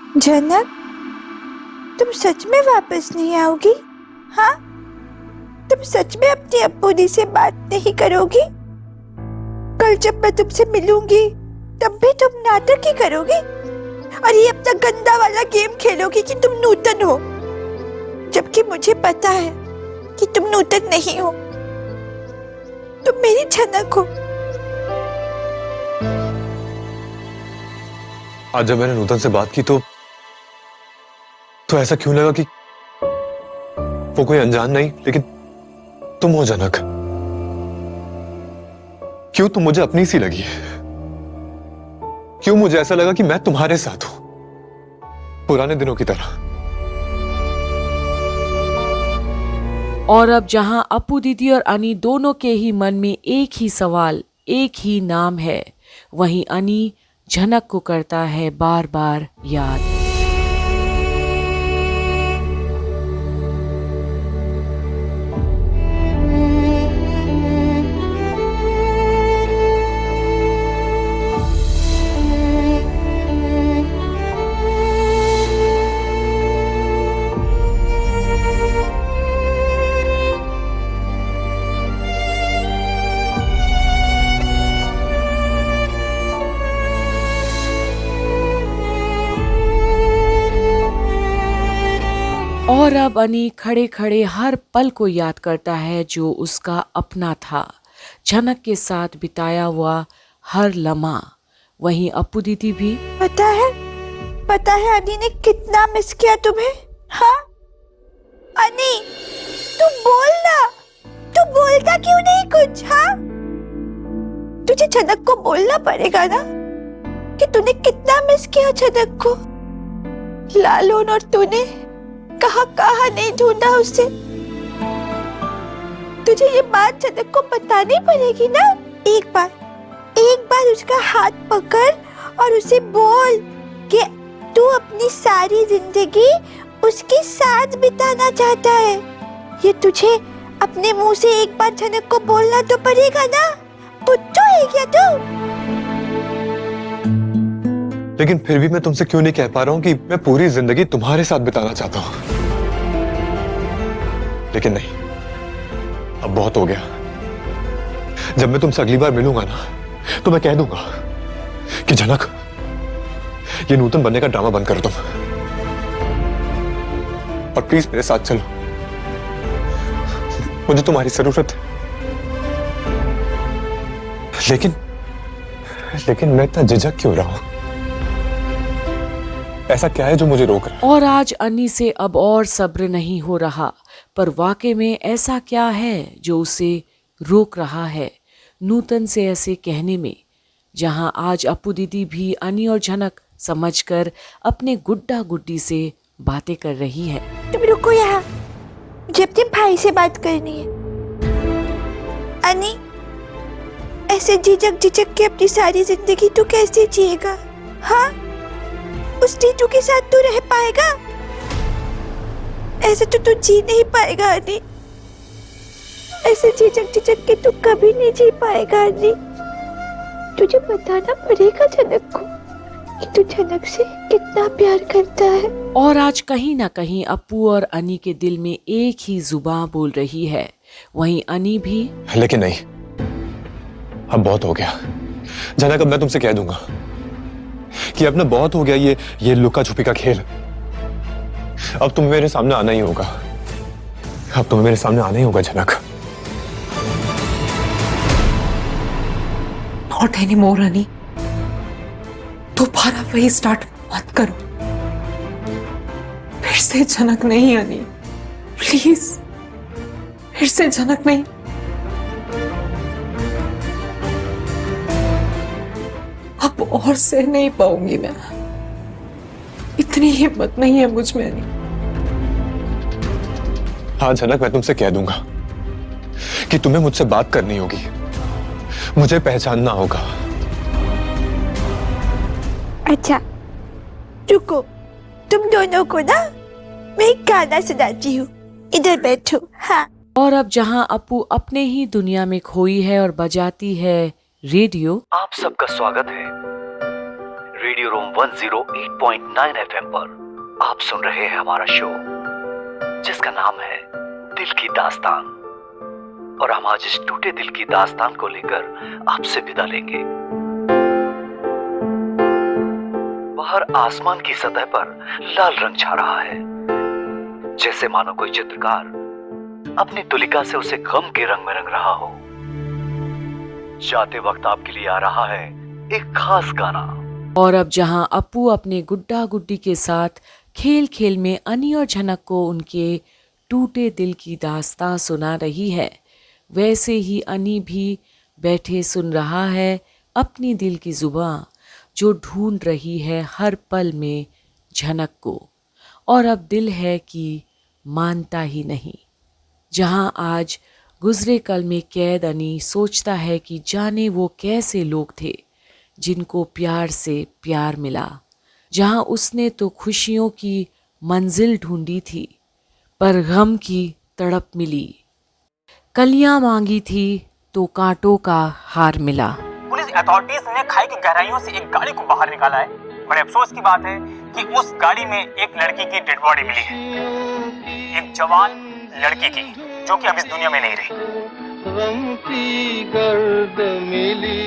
जनक, तुम सच में वापस नहीं आओगी? हाँ, तुम सच में अपनी अब्बूनी से बात नहीं करोगी? कल जब मैं तुमसे मिलूंगी तब भी तुम नाटक ही करोगी और ये अपना गंदा वाला गेम खेलोगी कि तुम नूतन हो, जबकि मुझे पता है कि तुम नूतन नहीं हो, तुम मेरी झनक हो। आज जब मैंने नूतन से बात की तो ऐसा क्यों लगा कि वो कोई अनजान नहीं लेकिन तुम हो जनक। क्यों तुम मुझे अपनी सी लगी? क्यों मुझे ऐसा लगा कि मैं तुम्हारे साथ हूं, पुराने दिनों की तरह। और अब जहां अप्पू दीदी और अनी दोनों के ही मन में एक ही सवाल, एक ही नाम है, वहीं अनी झनक को करता है बार बार याद। और अब अनी खड़े खड़े हर पल को याद करता है जो उसका अपना था, झनक के साथ बिताया हुआ हर लम्हा। वहीं अप्पू दीदी भी पता है अनी ने कितना मिस किया तुम्हें। हाँ अनी, तू बोलना, तू बोलता क्यों नहीं कुछ? हाँ, तुझे झनक को बोलना पड़ेगा ना कि तूने कितना मिस किया झनक को। लालून और तूने कहाँ नहीं ढूंढा उसे। तुझे ये बात झनक को बतानी पड़ेगी ना। एक बार उसका हाथ पकड़ और उसे बोल कि तू अपनी सारी जिंदगी उसके साथ बिताना चाहता है। ये तुझे अपने मुंह से एक बार झनक को बोलना तो पड़ेगा ना। बुद्धू है क्या तू? लेकिन फिर भी मैं तुमसे क्यों नहीं कह पा रहा हूं कि मैं पूरी जिंदगी तुम्हारे साथ बिताना चाहता हूं। लेकिन नहीं, अब बहुत हो गया। जब मैं तुमसे अगली बार मिलूंगा ना तो मैं कह दूंगा कि झनक, ये नूतन बनने का ड्रामा बंद करो तुम, और प्लीज मेरे साथ चलो, मुझे तुम्हारी जरूरत है। लेकिन मैं इतना झिझक क्यों रहा हूं? ऐसा क्या है जो मुझे रोक रहा है? और आज अनी से अब और सब्र नहीं हो रहा, पर वाकई में ऐसा क्या है जो उसे रोक रहा है नूतन से ऐसे कहने में, जहां आज अप्पू दीदी भी अनी और झनक समझकर अपने गुड्डा गुड्डी से बातें कर रही है। तुम रुको यहाँ, मुझे अपने भाई से बात करनी है। अनी, ऐसे झिझक के अपनी सारी जिंदगी तू कैसे जिएगा? हाँ, उस टीटू के साथ तू रह पाएगा? ऐसे तो तू जी नहीं पाएगा अनी। ऐसे झिझक के तू कभी नहीं जी पाएगा अनी। तुझे बताना पड़ेगा झनक को कि तू झनक से कितना प्यार करता है। और आज कहीं ना कहीं अप्पू और अनी के दिल में एक ही जुबान बोल रही है। वहीं अनी भी, लेकिन नहीं, अब बहुत हो गया झनक। अब मैं तुमसे कह दूंगा कि अब ना बहुत हो गया ये लुका छुपी का खेल। अब तुम्हें मेरे सामने आना ही होगा। अब तुम्हें मेरे सामने आना ही होगा झनक। नॉट एनी मोर अनी, दोबारा वही स्टार्ट मत करो। फिर से झनक नहीं अनी, प्लीज, फिर से झनक नहीं। अब और सह नहीं पाऊंगी मैं, इतनी हिम्मत नहीं है मुझ में अनी। हाँ झनक, मैं तुमसे कह दूंगा कि तुम्हें मुझसे बात करनी होगी, मुझे पहचानना होगा। अच्छा रुको, तुम दोनों को ना मैं एक गाना सुनाती हूँ, इधर बैठो। हाँ। और अब जहां अप्पू अपने ही दुनिया में खोई है और बजाती है रेडियो। आप सबका स्वागत है रेडियो एफएम 108.9 एफएम पर आप सुन रहे हैं हमारा शो, जिसका नाम है दिल की दास्तान। और हम आज इस टूटे दिल की दास्तान को लेकर आपसे विदा लेंगे। बाहर आसमान की सतह पर लाल रंग छा रहा है, जैसे मानो कोई चित्रकार अपनी तुलिका से उसे गम के रंग में रंग रहा हो। जाते वक्त आपके लिए आ रहा है एक खास गाना। और अब जहां अप्पू अपने गुड्डा गुड्डी के साथ खेल खेल में अनी और झनक को उनके टूटे दिल की दास्तां सुना रही है, वैसे ही अनी भी बैठे सुन रहा है अपनी दिल की जुबां, जो ढूंढ रही है हर पल में झनक को। और अब दिल है कि मानता ही नहीं। जहां आज गुजरे कल में कैद अनी सोचता है कि जाने वो कैसे लोग थे जिनको प्यार से प्यार मिला। जहां उसने तो खुशियों की मंजिल ढूंढी थी, पर गम की तड़प मिली। कलियां मांगी थी तो कांटों का हार मिला। पुलिस अथॉरिटीज ने खाई की गहराइयों से एक गाड़ी को बाहर निकाला है। बड़े अफसोस की बात है कि उस गाड़ी में एक लड़की की डेड बॉडी मिली है, एक जवान लड़की की, जो कि अब इस दुनिया में नहीं रही।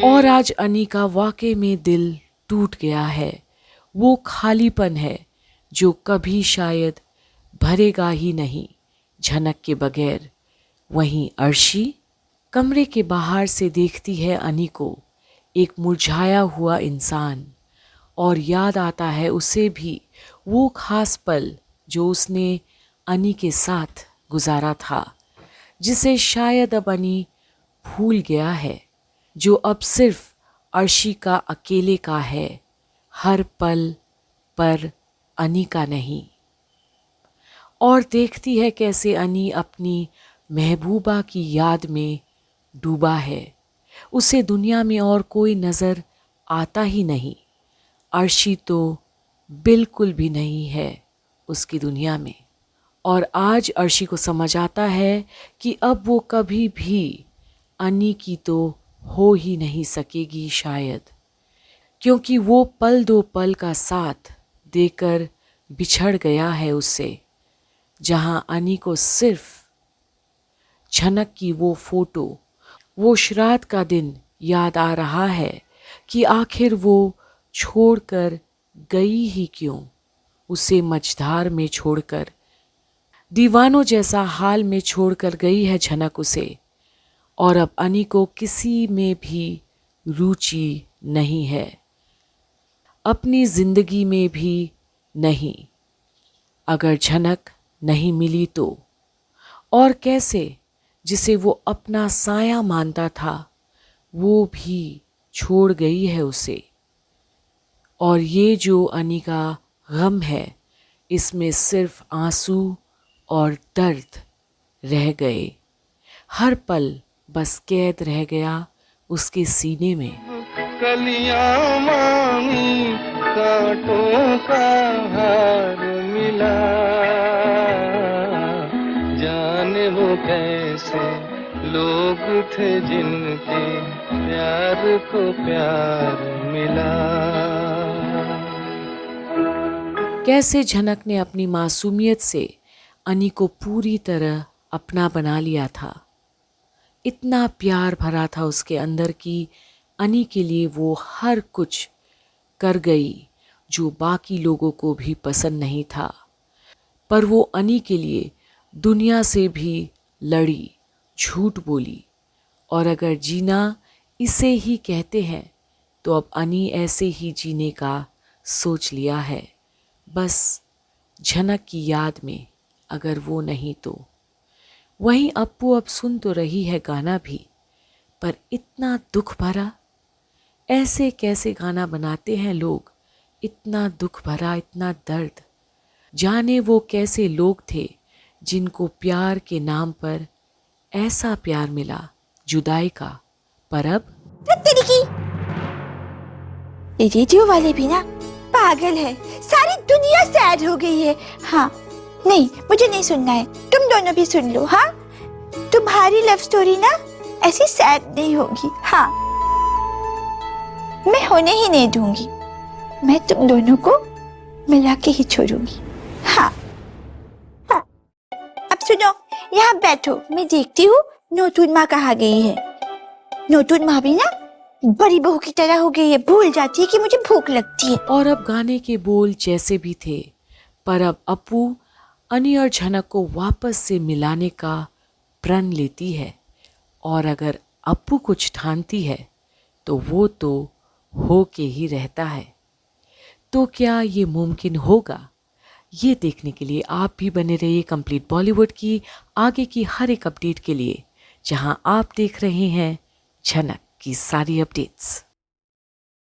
और आज अनी का वाकई में दिल टूट गया है। वो खालीपन है जो कभी शायद भरेगा ही नहीं झनक के बगैर। वहीं अर्शी कमरे के बाहर से देखती है अनी को, एक मुरझाया हुआ इंसान, और याद आता है उसे भी वो खास पल जो उसने अनी के साथ गुजारा था, जिसे शायद अब अनी भूल गया है, जो अब सिर्फ अर्शी का अकेले का है, हर पल पर अनी का नहीं। और देखती है कैसे अनी अपनी महबूबा की याद में डूबा है। उसे दुनिया में और कोई नज़र आता ही नहीं। अर्शी तो बिल्कुल भी नहीं है उसकी दुनिया में। और आज अर्शी को समझ आता है कि अब वो कभी भी अनी की तो हो ही नहीं सकेगी शायद, क्योंकि वो पल दो पल का साथ देकर बिछड़ गया है उससे। जहां अनी को सिर्फ झनक की वो फोटो, वो श्राद्ध का दिन याद आ रहा है कि आखिर वो छोड़कर गई ही क्यों, उसे मझधार में छोड़कर, दीवानों जैसा हाल में छोड़कर गई है झनक उसे। और अब अनी को किसी में भी रुचि नहीं है, अपनी जिंदगी में भी नहीं। अगर झनक नहीं मिली तो और कैसे, जिसे वो अपना साया मानता था वो भी छोड़ गई है उसे। और ये जो अनी का गम है, इसमें सिर्फ आंसू और दर्द रह गए। हर पल बस कैद रह गया उसके सीने में। कलियां मांगी कांटों का हार मिला, जाने वो कैसे लोग थे जिनके प्यार को प्यार मिला। कैसे झनक ने अपनी मासूमियत से अनी को पूरी तरह अपना बना लिया था। इतना प्यार भरा था उसके अंदर कि अनी के लिए वो हर कुछ कर गई जो बाकी लोगों को भी पसंद नहीं था। पर वो अनी के लिए दुनिया से भी लड़ी, झूठ बोली। और अगर जीना इसे ही कहते हैं तो अब अनी ऐसे ही जीने का सोच लिया है, बस झनक की याद में, अगर वो नहीं तो। वहीं अप्पू अब सुन तो रही है गाना भी, पर इतना दुख भरा। ऐसे कैसे गाना बनाते हैं लोग, इतना दुख भरा, इतना दर्द। जाने वो कैसे लोग थे जिनको प्यार के नाम पर ऐसा प्यार मिला, जुदाई का। पर अब ये रेडियो वाले भी ना पागल है, सारी दुनिया सैड हो गई है। हाँ नहीं, मुझे नहीं सुनना है, तुम दोनों भी सुन लो। हाँ, तुम्हारी लव स्टोरी ना ऐसी सैड नहीं होगी। हाँ, मैं होने ही नहीं दूंगी। मैं तुम दोनों को मिला के ही छोड़ूंगी। हाँ हाँ, अब सुनो, यहाँ बैठो, मैं देखती हूँ नोटून माँ कहाँ गई है। नोटून माँ भी ना बड़ी बहू की तरह हो गई है, भूल जाती है कि मुझे भूख लगती है। और अब गाने के बोल जैसे भी थे, पर अब अपू अनी और झनक को वापस से मिलाने का प्रण लेती है। और अगर अपू कुछ ठानती है तो वो तो हो के ही रहता है। तो क्या ये मुमकिन होगा? ये देखने के लिए आप भी बने रहिए कंप्लीट बॉलीवुड की आगे की हर एक अपडेट के लिए, जहां आप देख रहे हैं झनक की सारी अपडेट्स।